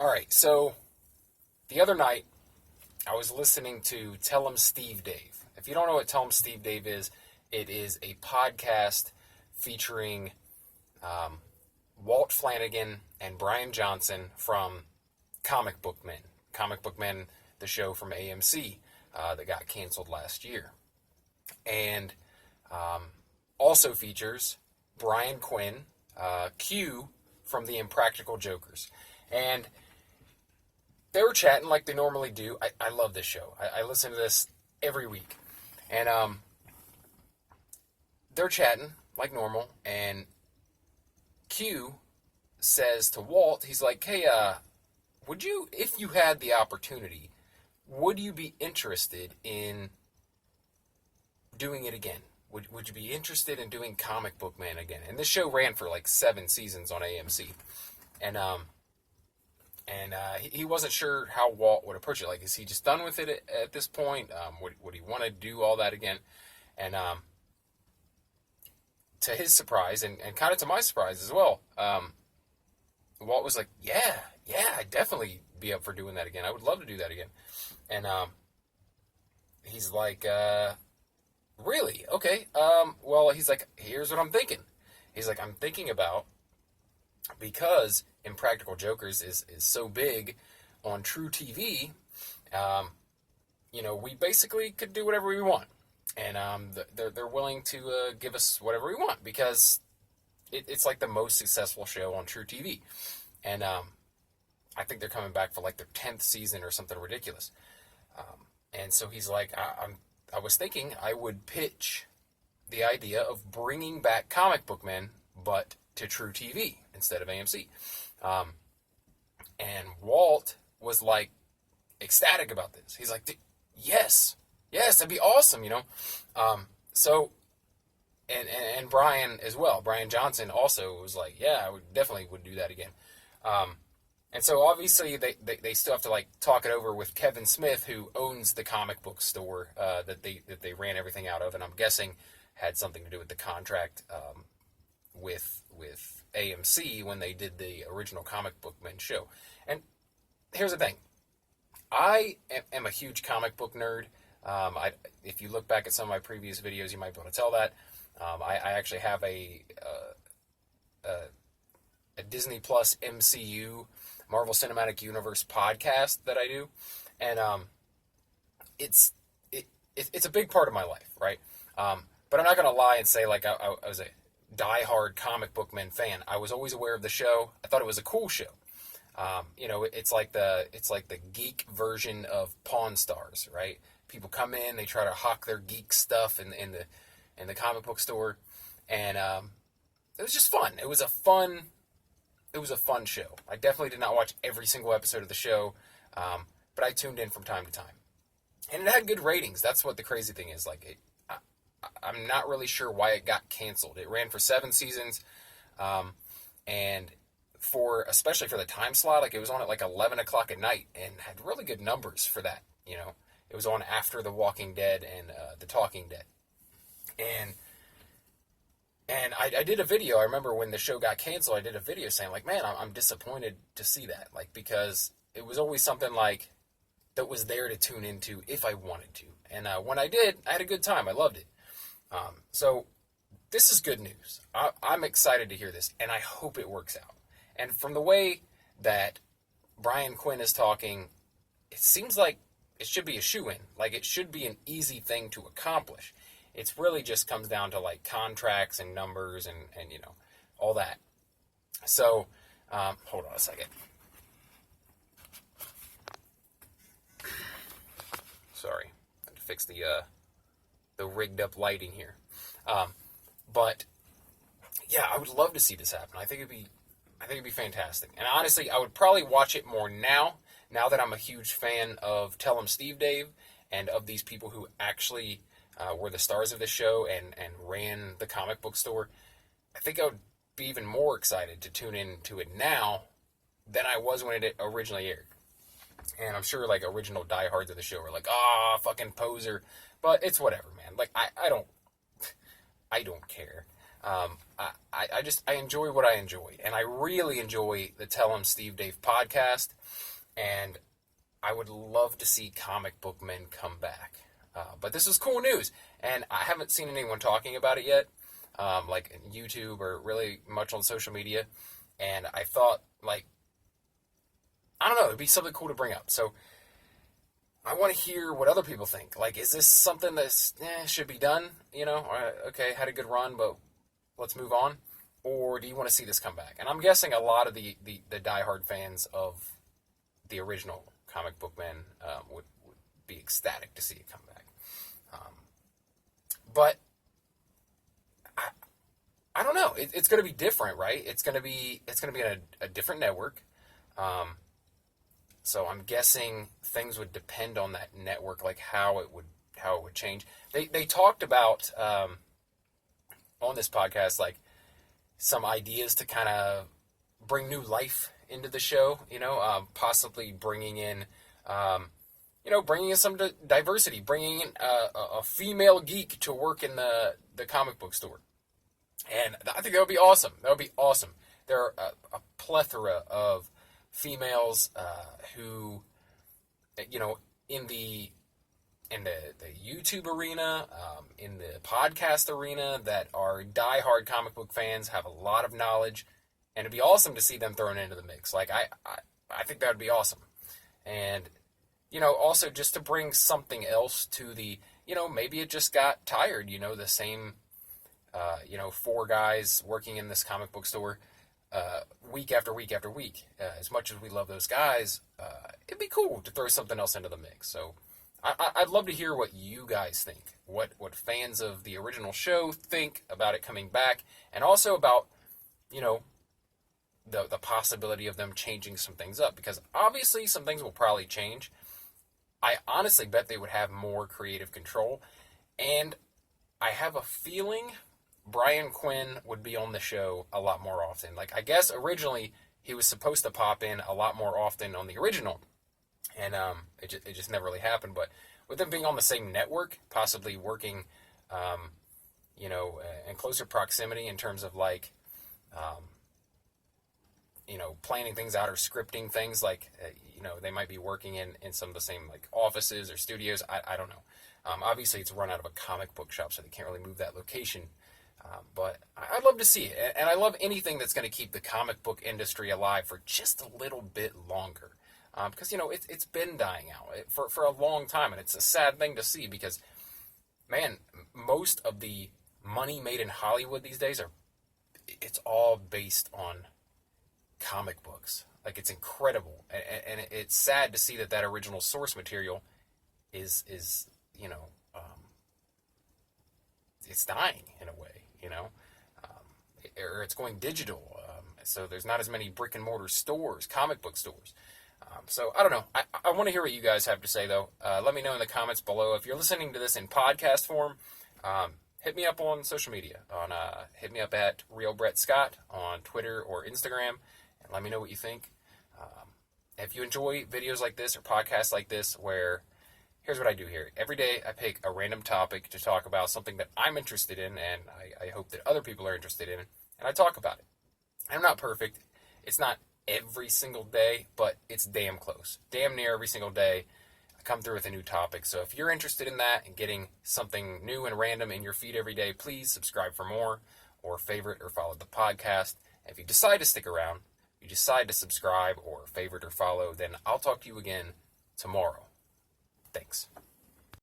All right, so the other night I was listening to Tell 'em Steve Dave. If you don't know what Tell 'em Steve Dave is, it is a podcast featuring Walt Flannigan and Bryan Johnson from Comic Book Men. Comic Book Men, the show from AMC that got canceled last year. And also features Brian Quinn, Q from the Impractical Jokers. And they were chatting like they normally do. I love this show. I listen to this every week. And they're chatting like normal. And Q says to Walt, he's like, hey, would you, if you had the opportunity, would you be interested in doing it again? Would you be interested in doing Comic Book Man again? And this show ran for like 7 seasons on AMC. And he wasn't sure how Walt would approach it. Like, is he just done with it at this point? Would he want to do all that again? And to his surprise, and kind of to my surprise as well, Walt was like, yeah, I'd definitely be up for doing that again. I would love to do that again. And he's like, really? Okay. Well, he's like, here's what I'm thinking. He's like, I'm thinking about, because Impractical Jokers is so big on True TV, we basically could do whatever we want. And they're willing to give us whatever we want, because it's like the most successful show on True TV. And I think they're coming back for like their 10th season or something ridiculous. And so he's like, I was thinking I would pitch the idea of bringing back Comic Book Men, but to True TV instead of AMC. And Walt was like ecstatic about this. He's like, yes, that'd be awesome, So, and Bryan as well. Bryan Johnson also was like, yeah, I definitely would do that again. And so obviously they still have to like talk it over with Kevin Smith, who owns the comic book store that they ran everything out of, and I'm guessing had something to do with the contract with AMC when they did the original Comic Book Men show. And here's the thing. I am a huge comic book nerd. If you look back at some of my previous videos, you might be able to tell that. I actually have a Disney Plus MCU, Marvel Cinematic Universe podcast that I do. And it's a big part of my life, right? But I'm not going to lie and say like I was a diehard Comic Book Men fan. I was always aware of the show. I thought it was a cool show. It's like the geek version of Pawn Stars, right? People come in, they try to hawk their geek stuff in the comic book store, and it was just fun. It was a fun show. I definitely did not watch every single episode of the show, but I tuned in from time to time, and it had good ratings. That's what the crazy thing is. Like, I'm not really sure why it got canceled. It ran for 7 seasons, and especially for the time slot, like it was on at like 11 o'clock at night and had really good numbers for that. It was on after The Walking Dead and The Talking Dead, and I did a video. I remember when the show got canceled, I did a video saying like, man, I'm disappointed to see that, like, because it was always something like that was there to tune into if I wanted to, and when I did, I had a good time. I loved it. So this is good news. I'm excited to hear this, and I hope it works out. And from the way that Brian Quinn is talking, it seems like it should be a shoo-in. Like, it should be an easy thing to accomplish. It's really just comes down to like contracts and numbers and all that. So, hold on a second. Sorry, I had to fix the rigged up lighting here. But yeah, I would love to see this happen. I think it'd be fantastic. And honestly, I would probably watch it more now that I'm a huge fan of Tell 'em Steve Dave and of these people who actually were the stars of the show and ran the comic book store. I think I would be even more excited to tune into it now than I was when it originally aired. And I'm sure like original diehards of the show are like, fucking poser. But it's whatever, man. Like, I don't care. I enjoy what I enjoy, and I really enjoy the Tell 'em Steve Dave podcast, and I would love to see Comic Book Men come back. But this is cool news, and I haven't seen anyone talking about it yet, like YouTube or really much on social media, and I thought, like, I don't know, it'd be something cool to bring up. So I want to hear what other people think. Like, is this something that should be done? You know, okay, had a good run, but let's move on. Or do you want to see this come back? And I'm guessing a lot of the diehard fans of the original Comic Book Men would be ecstatic to see it come back. But I don't know. It's going to be different, right? It's going to be in a different network. So I'm guessing things would depend on that network, like how it would change. They talked about on this podcast, like, some ideas to kind of bring new life into the show. Possibly bringing in some diversity, bringing in a female geek to work in the comic book store. And I think that would be awesome. That would be awesome. There are a plethora of females who, in the YouTube arena, in the podcast arena, that are diehard comic book fans, have a lot of knowledge, and it'd be awesome to see them thrown into the mix. Like, I think that would be awesome. And, also just to bring something else to the, maybe it just got tired, the same, 4 guys working in this comic book store week after week after week. As much as we love those guys, it'd be cool to throw something else into the mix. So I'd love to hear what you guys think, what fans of the original show think about it coming back, and also about, the possibility of them changing some things up, because obviously some things will probably change. I honestly bet they would have more creative control, and I have a feeling Brian Quinn would be on the show a lot more often. Like, I guess originally he was supposed to pop in a lot more often on the original, and it just never really happened. But with them being on the same network, possibly working, in closer proximity in terms of, like, planning things out or scripting things, like, they might be working in some of the same, like, offices or studios. I don't know. Obviously, it's run out of a comic book shop, so they can't really move that location. But I'd love to see it. And I love anything that's going to keep the comic book industry alive for just a little bit longer. Because, it's been dying out for a long time. And it's a sad thing to see because, man, most of the money made in Hollywood these days it's all based on comic books. Like, it's incredible. And it's sad to see that original source material is it's dying in a way, or it's going digital. So there's not as many brick and mortar stores, comic book stores. So I don't know. I want to hear what you guys have to say, though. Let me know in the comments below. If you're listening to this in podcast form, hit me up on social media. Hit me up at Real Brett Scott on Twitter or Instagram, and let me know what you think. If you enjoy videos like this or podcasts like this, where here's what I do here. Every day I pick a random topic to talk about, something that I'm interested in, and I hope that other people are interested in, and I talk about it. I'm not perfect. It's not every single day, but it's damn close. Damn near every single day I come through with a new topic. So if you're interested in that and getting something new and random in your feed every day, please subscribe for more, or favorite or follow the podcast. And if you decide to stick around, you decide to subscribe or favorite or follow, then I'll talk to you again tomorrow. Thanks.